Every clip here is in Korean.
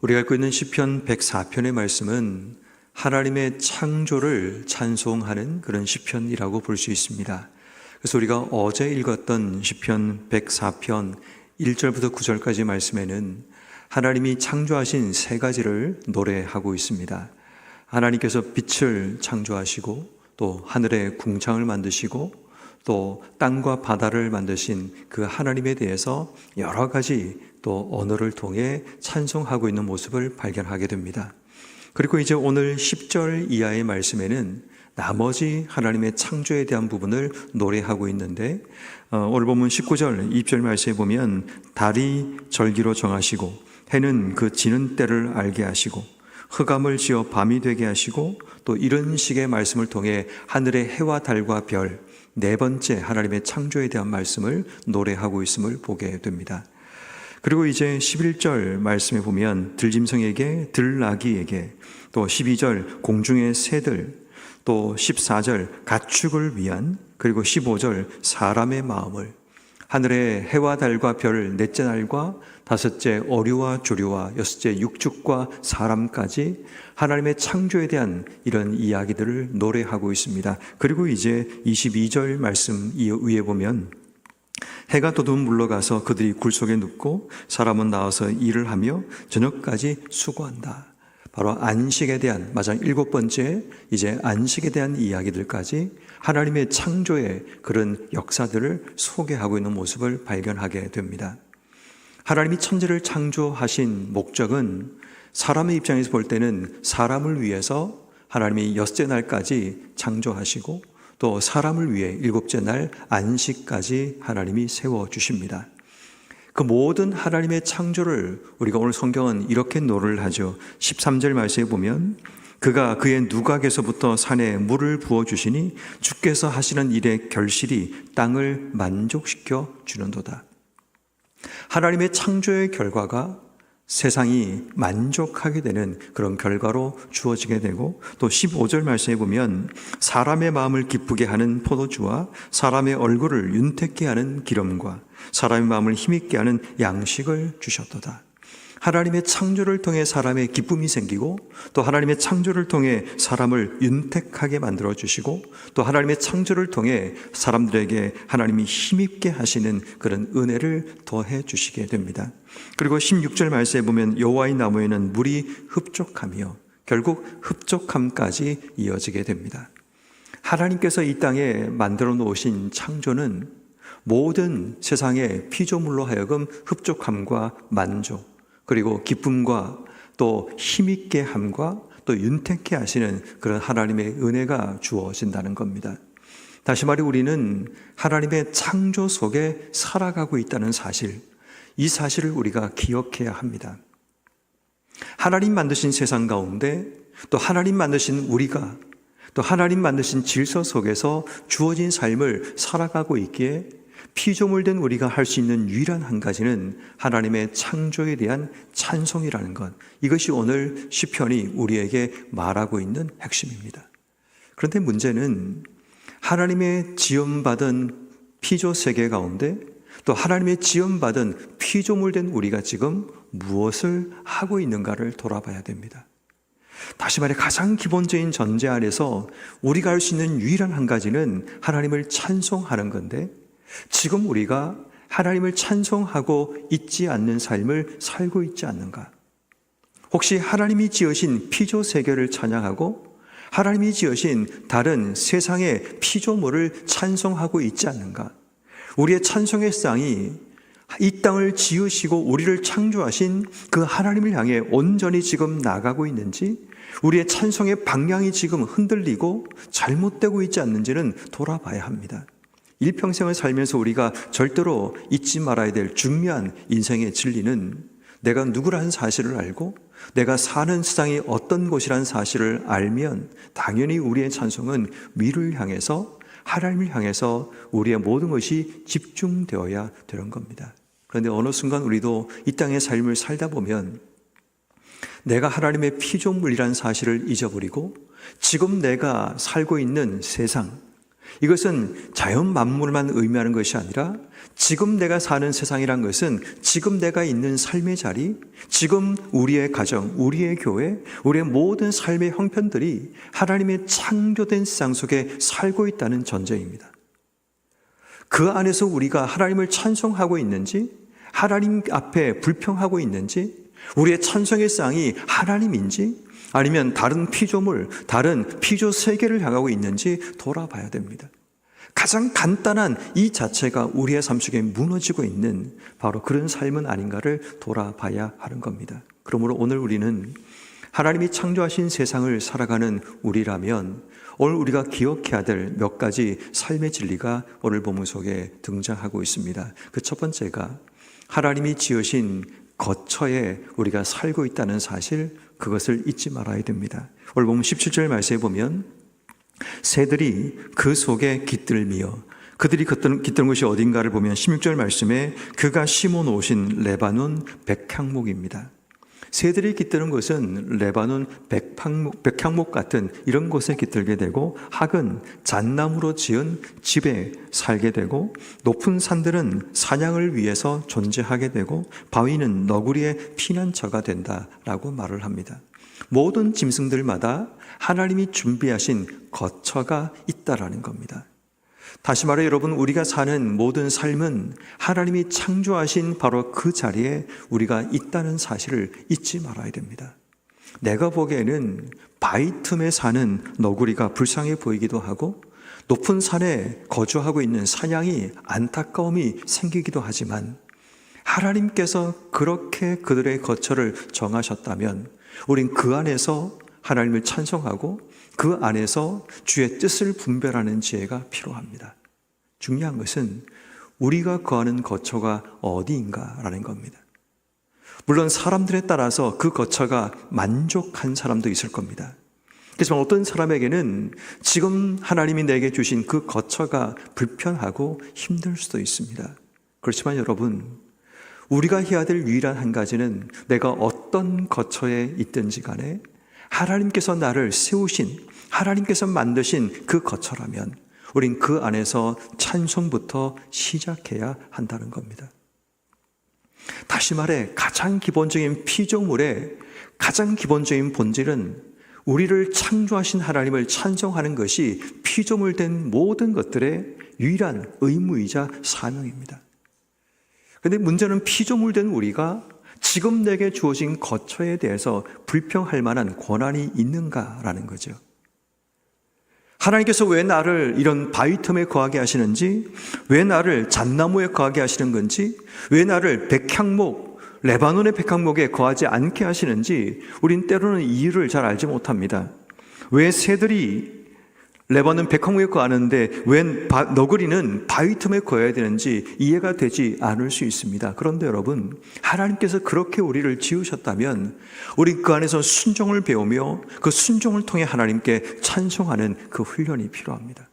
우리가 읽고 있는 시편 104편의 말씀은 하나님의 창조를 찬송하는 그런 시편이라고 볼 수 있습니다. 그래서 우리가 어제 읽었던 시편 104편 1절부터 9절까지 말씀에는 하나님이 창조하신 세 가지를 노래하고 있습니다. 하나님께서 빛을 창조하시고 또 하늘의 궁창을 만드시고 또 땅과 바다를 만드신 그 하나님에 대해서 여러 가지 또 언어를 통해 찬송하고 있는 모습을 발견하게 됩니다. 그리고 이제 오늘 10절 이하의 말씀에는 나머지 하나님의 창조에 대한 부분을 노래하고 있는데 오늘 본문 19절 20절 말씀에 보면 달이 절기로 정하시고 해는 그 지는 때를 알게 하시고 흑암을 지어 밤이 되게 하시고 또 이런 식의 말씀을 통해 하늘의 해와 달과 별 네 번째 하나님의 창조에 대한 말씀을 노래하고 있음을 보게 됩니다. 그리고 이제 11절 말씀에 보면 들짐승에게 들나귀에게 또 12절 공중의 새들 또 14절 가축을 위한 그리고 15절 사람의 마음을 하늘의 해와 달과 별 넷째 날과 다섯째 어류와 조류와 여섯째 육축과 사람까지 하나님의 창조에 대한 이런 이야기들을 노래하고 있습니다. 그리고 이제 22절 말씀 위에 보면 해가 돋으면 물러가서 그들이 굴 속에 눕고 사람은 나와서 일을 하며 저녁까지 수고한다. 바로 안식에 대한 마지막 7번째 이제 안식에 대한 이야기들까지 하나님의 창조의 그런 역사들을 소개하고 있는 모습을 발견하게 됩니다. 하나님이 천지를 창조하신 목적은 사람의 입장에서 볼 때는 사람을 위해서 하나님이 엿째 날까지 창조하시고 또 사람을 위해 일곱째 날 안식까지 하나님이 세워주십니다. 그 모든 하나님의 창조를 우리가 오늘 성경은 이렇게 노래를 하죠. 13절 말씀에 보면 그가 그의 누각에서부터 산에 물을 부어주시니 주께서 하시는 일의 결실이 땅을 만족시켜 주는도다. 하나님의 창조의 결과가 세상이 만족하게 되는 그런 결과로 주어지게 되고 또 15절 말씀에 보면 사람의 마음을 기쁘게 하는 포도주와 사람의 얼굴을 윤택게 하는 기름과 사람의 마음을 힘있게 하는 양식을 주셨도다. 하나님의 창조를 통해 사람의 기쁨이 생기고 또 하나님의 창조를 통해 사람을 윤택하게 만들어 주시고 또 하나님의 창조를 통해 사람들에게 하나님이 힘있게 하시는 그런 은혜를 더해 주시게 됩니다. 그리고 16절 말씀에 보면 여호와의 나무에는 물이 흡족하며 결국 흡족함까지 이어지게 됩니다. 하나님께서 이 땅에 만들어 놓으신 창조는 모든 세상의 피조물로 하여금 흡족함과 만족 그리고 기쁨과 또 힘있게 함과 또 윤택해 하시는 그런 하나님의 은혜가 주어진다는 겁니다. 다시 말해 우리는 하나님의 창조 속에 살아가고 있다는 사실, 이 사실을 우리가 기억해야 합니다. 하나님 만드신 세상 가운데 또 하나님 만드신 우리가 또 하나님 만드신 질서 속에서 주어진 삶을 살아가고 있기에 피조물된 우리가 할 수 있는 유일한 한 가지는 하나님의 창조에 대한 찬송이라는 것. 이것이 오늘 시편이 우리에게 말하고 있는 핵심입니다. 그런데 문제는 하나님의 지음받은 피조 세계 가운데 또 하나님의 지음받은 피조물된 우리가 지금 무엇을 하고 있는가를 돌아봐야 됩니다. 다시 말해 가장 기본적인 전제 안에서 우리가 할 수 있는 유일한 한 가지는 하나님을 찬송하는 건데 지금 우리가 하나님을 찬송하고 있지 않는 삶을 살고 있지 않는가? 혹시 하나님이 지으신 피조 세계를 찬양하고 하나님이 지으신 다른 세상의 피조물을 찬송하고 있지 않는가? 우리의 찬송의 쌍이 이 땅을 지으시고 우리를 창조하신 그 하나님을 향해 온전히 지금 나가고 있는지 우리의 찬송의 방향이 지금 흔들리고 잘못되고 있지 않는지는 돌아봐야 합니다. 일평생을 살면서 우리가 절대로 잊지 말아야 될 중요한 인생의 진리는 내가 누구라는 사실을 알고 내가 사는 세상이 어떤 곳이라는 사실을 알면 당연히 우리의 찬송은 위를 향해서 하나님을 향해서 우리의 모든 것이 집중되어야 되는 겁니다. 그런데 어느 순간 우리도 이 땅의 삶을 살다 보면 내가 하나님의 피조물이라는 사실을 잊어버리고 지금 내가 살고 있는 세상 이것은 자연 만물만 의미하는 것이 아니라 지금 내가 사는 세상이란 것은 지금 내가 있는 삶의 자리, 지금 우리의 가정, 우리의 교회, 우리의 모든 삶의 형편들이 하나님의 창조된 세상 속에 살고 있다는 전제입니다. 그 안에서 우리가 하나님을 찬송하고 있는지, 하나님 앞에 불평하고 있는지, 우리의 찬송의 쌍이 하나님인지 아니면 다른 피조물, 다른 피조 세계를 향하고 있는지 돌아봐야 됩니다. 가장 간단한 이 자체가 우리의 삶 속에 무너지고 있는 바로 그런 삶은 아닌가를 돌아봐야 하는 겁니다. 그러므로 오늘 우리는 하나님이 창조하신 세상을 살아가는 우리라면 오늘 우리가 기억해야 될 몇 가지 삶의 진리가 오늘 본문 속에 등장하고 있습니다. 그 첫 번째가 하나님이 지으신 거처에 우리가 살고 있다는 사실, 그것을 잊지 말아야 됩니다. 오늘 본문 17절 말씀에 보면 새들이 그 속에 깃들미어, 그들이 깃드는 것이 어딘가를 보면 16절 말씀에 그가 심어 놓으신 레바논 백향목입니다. 새들이 깃드는 것은 레바논 백향목 같은 이런 곳에 깃들게 되고, 학은 잣나무로 지은 집에 살게 되고, 높은 산들은 사냥을 위해서 존재하게 되고, 바위는 너구리의 피난처가 된다라고 말을 합니다. 모든 짐승들마다 하나님이 준비하신 거처가 있다라는 겁니다. 다시 말해 여러분, 우리가 사는 모든 삶은 하나님이 창조하신 바로 그 자리에 우리가 있다는 사실을 잊지 말아야 됩니다. 내가 보기에는 바위 틈에 사는 너구리가 불쌍해 보이기도 하고, 높은 산에 거주하고 있는 사냥이 안타까움이 생기기도 하지만, 하나님께서 그렇게 그들의 거처를 정하셨다면 우린 그 안에서 하나님을 찬송하고 그 안에서 주의 뜻을 분별하는 지혜가 필요합니다. 중요한 것은 우리가 거하는 거처가 어디인가라는 겁니다. 물론 사람들에 따라서 그 거처가 만족한 사람도 있을 겁니다. 그렇지만 어떤 사람에게는 지금 하나님이 내게 주신 그 거처가 불편하고 힘들 수도 있습니다. 그렇지만 여러분, 우리가 해야 될 유일한 한 가지는 내가 어떤 거처에 있든지 간에 하나님께서 나를 세우신, 하나님께서 만드신 그 거처라면 우린 그 안에서 찬송부터 시작해야 한다는 겁니다. 다시 말해 가장 기본적인 피조물의 가장 기본적인 본질은 우리를 창조하신 하나님을 찬송하는 것이 피조물 된 모든 것들의 유일한 의무이자 사명입니다. 그런데 문제는 피조물 된 우리가 지금 내게 주어진 거처에 대해서 불평할 만한 권한이 있는가라는 거죠. 하나님께서 왜 나를 이런 바위 틈에 거하게 하시는지, 왜 나를 잣나무에 거하게 하시는 건지, 왜 나를 백향목, 레바논의 백향목에 거하지 않게 하시는지 우린 때로는 이유를 잘 알지 못합니다. 왜 새들이 레바논 백향목에 거하는데 왜 너구리는 바위 틈에 거해야 되는지 이해가 되지 않을 수 있습니다. 그런데 여러분, 하나님께서 그렇게 우리를 지으셨다면 우리 그 안에서 순종을 배우며 그 순종을 통해 하나님께 찬송하는 그 훈련이 필요합니다.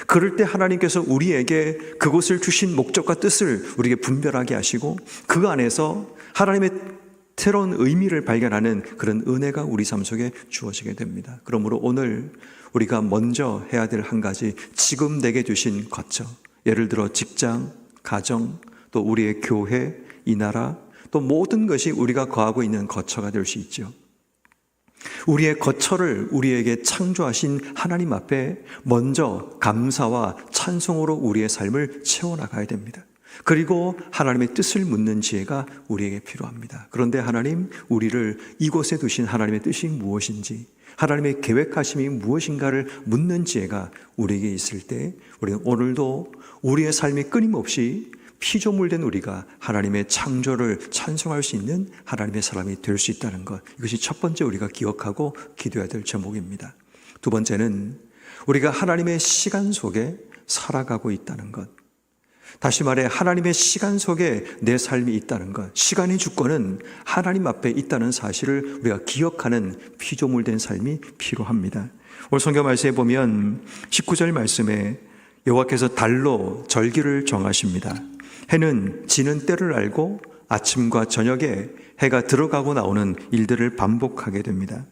그럴 때 하나님께서 우리에게 그곳을 주신 목적과 뜻을 우리에게 분별하게 하시고 그 안에서 하나님의 새로운 의미를 발견하는 그런 은혜가 우리 삶 속에 주어지게 됩니다. 그러므로 오늘 우리가 먼저 해야 될 한 가지, 지금 내게 주신 거처, 예를 들어 직장, 가정, 또 우리의 교회, 이 나라, 또 모든 것이 우리가 거하고 있는 거처가 될 수 있죠. 우리의 거처를 우리에게 창조하신 하나님 앞에 먼저 감사와 찬송으로 우리의 삶을 채워나가야 됩니다. 그리고 하나님의 뜻을 묻는 지혜가 우리에게 필요합니다. 그런데 하나님, 우리를 이곳에 두신 하나님의 뜻이 무엇인지, 하나님의 계획하심이 무엇인가를 묻는 지혜가 우리에게 있을 때 우리는 오늘도 우리의 삶이 끊임없이 피조물 된 우리가 하나님의 창조를 찬송할 수 있는 하나님의 사람이 될 수 있다는 것, 이것이 첫 번째 우리가 기억하고 기도해야 될 제목입니다. 두 번째는 우리가 하나님의 시간 속에 살아가고 있다는 것. 다시 말해 하나님의 시간 속에 내 삶이 있다는 것, 시간의 주권은 하나님 앞에 있다는 사실을 우리가 기억하는 피조물 된 삶이 필요합니다. 오늘 성경 말씀에 보면 19절 말씀에 여호와께서 달로 절기를 정하십니다. 해는 지는 때를 알고 아침과 저녁에 해가 들어가고 나오는 일들을 반복하게 됩니다.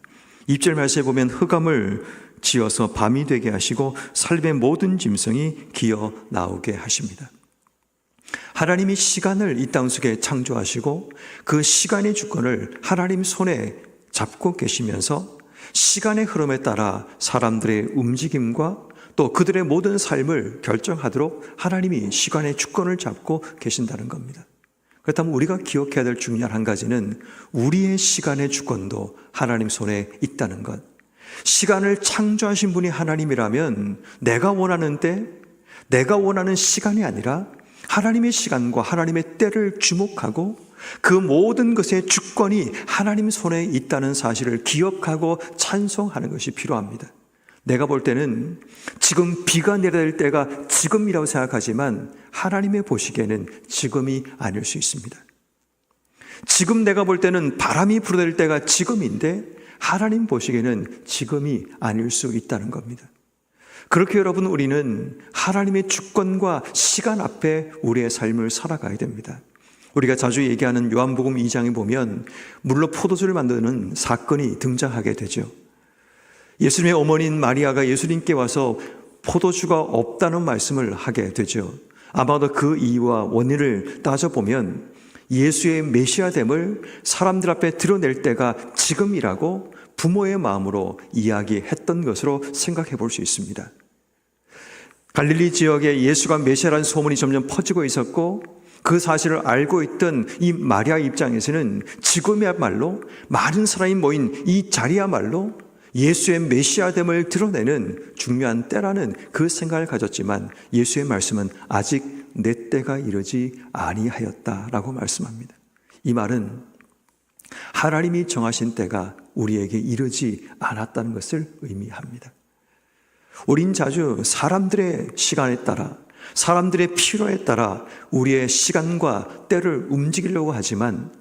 20절 말씀에 보면 흑암을 지어서 밤이 되게 하시고 삶의 모든 짐승이 기어 나오게 하십니다. 하나님이 시간을 이 땅 속에 창조하시고 그 시간의 주권을 하나님 손에 잡고 계시면서 시간의 흐름에 따라 사람들의 움직임과 또 그들의 모든 삶을 결정하도록 하나님이 시간의 주권을 잡고 계신다는 겁니다. 그렇다면 우리가 기억해야 될 중요한 한 가지는 우리의 시간의 주권도 하나님 손에 있다는 것. 시간을 창조하신 분이 하나님이라면 내가 원하는 때, 내가 원하는 시간이 아니라 하나님의 시간과 하나님의 때를 주목하고 그 모든 것의 주권이 하나님 손에 있다는 사실을 기억하고 찬송하는 것이 필요합니다. 내가 볼 때는 지금 비가 내려야 될 때가 지금이라고 생각하지만 하나님의 보시기에는 지금이 아닐 수 있습니다. 지금 내가 볼 때는 바람이 불어댈 때가 지금인데 하나님 보시기에는 지금이 아닐 수 있다는 겁니다. 그렇게 여러분, 우리는 하나님의 주권과 시간 앞에 우리의 삶을 살아가야 됩니다. 우리가 자주 얘기하는 요한복음 2장에 보면 물로 포도주를 만드는 사건이 등장하게 되죠. 예수님의 어머니인 마리아가 예수님께 와서 포도주가 없다는 말씀을 하게 되죠. 아마도 그 이유와 원인을 따져보면 예수의 메시아됨을 사람들 앞에 드러낼 때가 지금이라고 부모의 마음으로 이야기했던 것으로 생각해 볼 수 있습니다. 갈릴리 지역에 예수가 메시아라는 소문이 점점 퍼지고 있었고 그 사실을 알고 있던 이 마리아 입장에서는 지금이야말로 많은 사람이 모인 이 자리야말로 예수의 메시아됨을 드러내는 중요한 때라는 그 생각을 가졌지만 예수의 말씀은 아직 내 때가 이르지 아니하였다라고 말씀합니다. 이 말은 하나님이 정하신 때가 우리에게 이르지 않았다는 것을 의미합니다. 우린 자주 사람들의 시간에 따라, 사람들의 필요에 따라 우리의 시간과 때를 움직이려고 하지만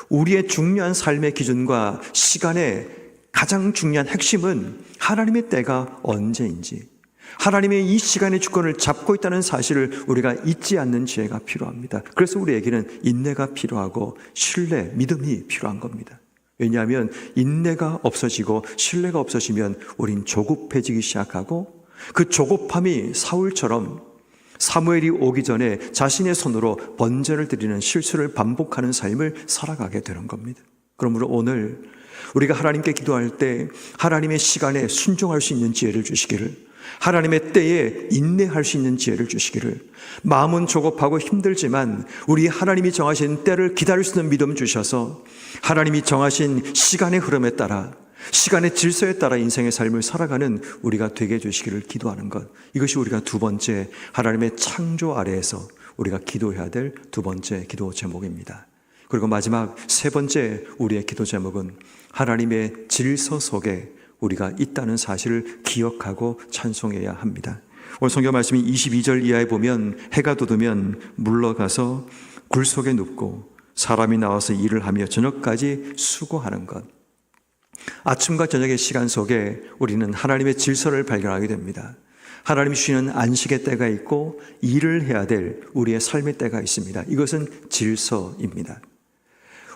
우리의 중요한 삶의 기준과 시간의 가장 중요한 핵심은 하나님의 때가 언제인지, 하나님의 이 시간의 주권을 잡고 있다는 사실을 우리가 잊지 않는 지혜가 필요합니다. 그래서 우리에게는 인내가 필요하고 신뢰, 믿음이 필요한 겁니다. 왜냐하면 인내가 없어지고 신뢰가 없어지면 우린 조급해지기 시작하고 그 조급함이 사울처럼 사무엘이 오기 전에 자신의 손으로 번제를 드리는 실수를 반복하는 삶을 살아가게 되는 겁니다. 그러므로 오늘 우리가 하나님께 기도할 때 하나님의 시간에 순종할 수 있는 지혜를 주시기를, 하나님의 때에 인내할 수 있는 지혜를 주시기를, 마음은 조급하고 힘들지만 우리 하나님이 정하신 때를 기다릴 수 있는 믿음 주셔서 하나님이 정하신 시간의 흐름에 따라, 시간의 질서에 따라 인생의 삶을 살아가는 우리가 되게 해주시기를 기도하는 것, 이것이 우리가 두 번째 하나님의 창조 아래에서 우리가 기도해야 될 두 번째 기도 제목입니다. 그리고 마지막 세 번째 우리의 기도 제목은 하나님의 질서 속에 우리가 있다는 사실을 기억하고 찬송해야 합니다. 오늘 성경 말씀이 22절 이하에 보면 해가 돋으면 물러가서 굴 속에 눕고 사람이 나와서 일을 하며 저녁까지 수고하는 것. 아침과 저녁의 시간 속에 우리는 하나님의 질서를 발견하게 됩니다. 하나님이 주시는 안식의 때가 있고 일을 해야 될 우리의 삶의 때가 있습니다. 이것은 질서입니다.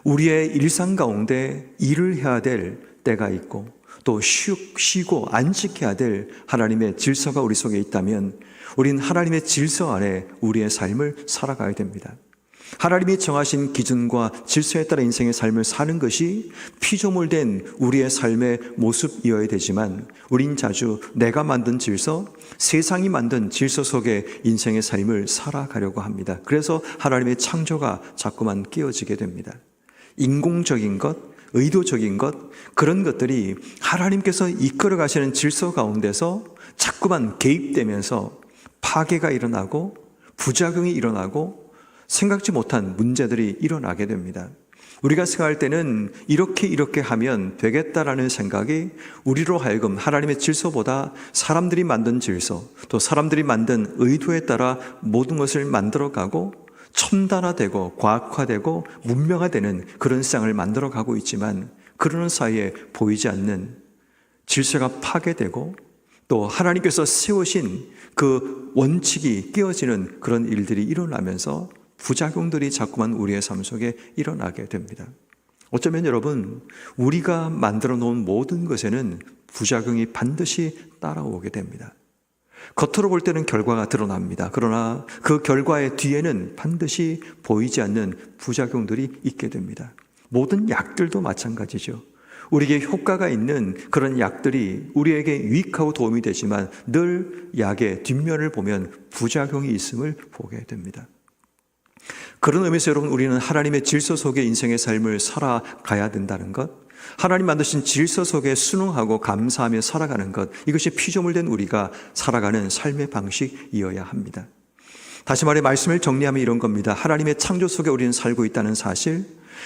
우리의 일상 가운데 일을 해야 될 때가 있고 또 쉬고 안식해야 될 하나님의 질서가 우리 속에 있다면 우린 하나님의 질서 안에 우리의 삶을 살아가야 됩니다. 하나님이 정하신 기준과 질서에 따라 인생의 삶을 사는 것이 피조물된 우리의 삶의 모습이어야 되지만 우린 자주 내가 만든 질서, 세상이 만든 질서 속에 인생의 삶을 살아가려고 합니다. 그래서 하나님의 창조가 자꾸만 깨어지게 됩니다. 인공적인 것, 의도적인 것, 그런 것들이 하나님께서 이끌어 가시는 질서 가운데서 자꾸만 개입되면서 파괴가 일어나고 부작용이 일어나고 생각지 못한 문제들이 일어나게 됩니다. 우리가 생각할 때는 이렇게 하면 되겠다라는 생각이 우리로 하여금 하나님의 질서보다 사람들이 만든 질서, 또 사람들이 만든 의도에 따라 모든 것을 만들어가고 첨단화되고 과학화되고 문명화되는 그런 세상을 만들어가고 있지만 그러는 사이에 보이지 않는 질서가 파괴되고 또 하나님께서 세우신 그 원칙이 깨어지는 그런 일들이 일어나면서 부작용들이 자꾸만 우리의 삶 속에 일어나게 됩니다. 어쩌면 여러분, 우리가 만들어 놓은 모든 것에는 부작용이 반드시 따라오게 됩니다. 겉으로 볼 때는 결과가 드러납니다. 그러나 그 결과의 뒤에는 반드시 보이지 않는 부작용들이 있게 됩니다. 모든 약들도 마찬가지죠. 우리에게 효과가 있는 그런 약들이 우리에게 유익하고 도움이 되지만 늘 약의 뒷면을 보면 부작용이 있음을 보게 됩니다. 그런 의미에서 여러분, 우리는 하나님의 질서 속의 인생의 삶을 살아가야 된다는 것, 하나님 만드신 질서 속에 순응하고 감사하며 살아가는 것, 이것이 피조물된 우리가 살아가는 삶의 방식이어야 합니다. 다시 말해 말씀을 정리하면 이런 겁니다. 하나님의 창조 속에 우리는 살고 있다는 사실,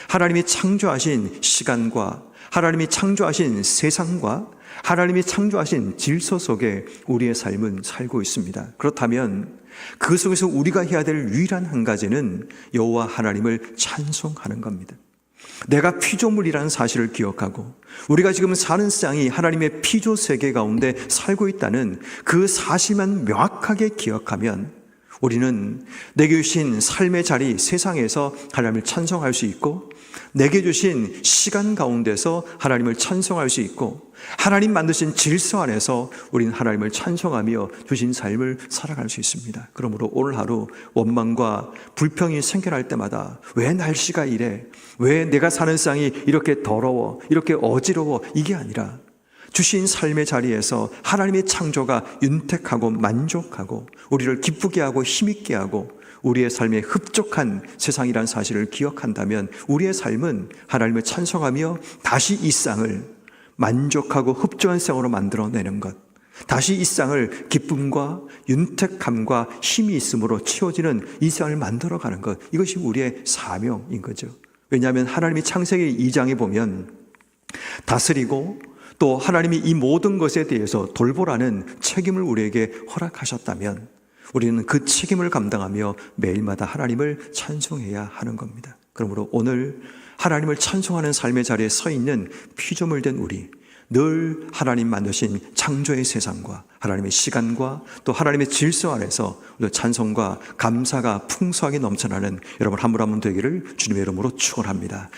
하나님이 창조하신 시간과 하나님이 창조하신 세상과 하나님이 창조하신 질서 속에 우리의 삶은 살고 있습니다. 그렇다면 그 속에서 우리가 해야 될 유일한 한 가지는 여호와 하나님을 찬송하는 겁니다. 내가 피조물이라는 사실을 기억하고 우리가 지금 사는 세상이 하나님의 피조 세계 가운데 살고 있다는 그 사실만 명확하게 기억하면 우리는 내게 주신 삶의 자리 세상에서 하나님을 찬송할 수 있고, 내게 주신 시간 가운데서 하나님을 찬송할 수 있고, 하나님 만드신 질서 안에서 우리는 하나님을 찬송하며 주신 삶을 살아갈 수 있습니다. 그러므로 오늘 하루 원망과 불평이 생겨날 때마다 왜 날씨가 이래? 왜 내가 사는 세상이 이렇게 더러워? 이렇게 어지러워? 이게 아니라 주신 삶의 자리에서 하나님의 창조가 윤택하고 만족하고 우리를 기쁘게 하고 힘있게 하고 우리의 삶에 흡족한 세상이라는 사실을 기억한다면 우리의 삶은 하나님을 찬송하며 다시 이 세상을 만족하고 흡족한 세상으로 만들어내는 것, 다시 이 세상을 기쁨과 윤택함과 힘이 있음으로 채워지는 이 세상을 만들어가는 것, 이것이 우리의 사명인 거죠. 왜냐하면 하나님이 창세기 2장에 보면 다스리고 또 하나님이 이 모든 것에 대해서 돌보라는 책임을 우리에게 허락하셨다면 우리는 그 책임을 감당하며 매일마다 하나님을 찬송해야 하는 겁니다. 그러므로 오늘 하나님을 찬송하는 삶의 자리에 서 있는 피조물된 우리, 늘 하나님 만드신 창조의 세상과 하나님의 시간과 또 하나님의 질서 안에서 찬송과 감사가 풍성하게 넘쳐나는 여러분 한 분 한 분 되기를 주님의 이름으로 축원합니다.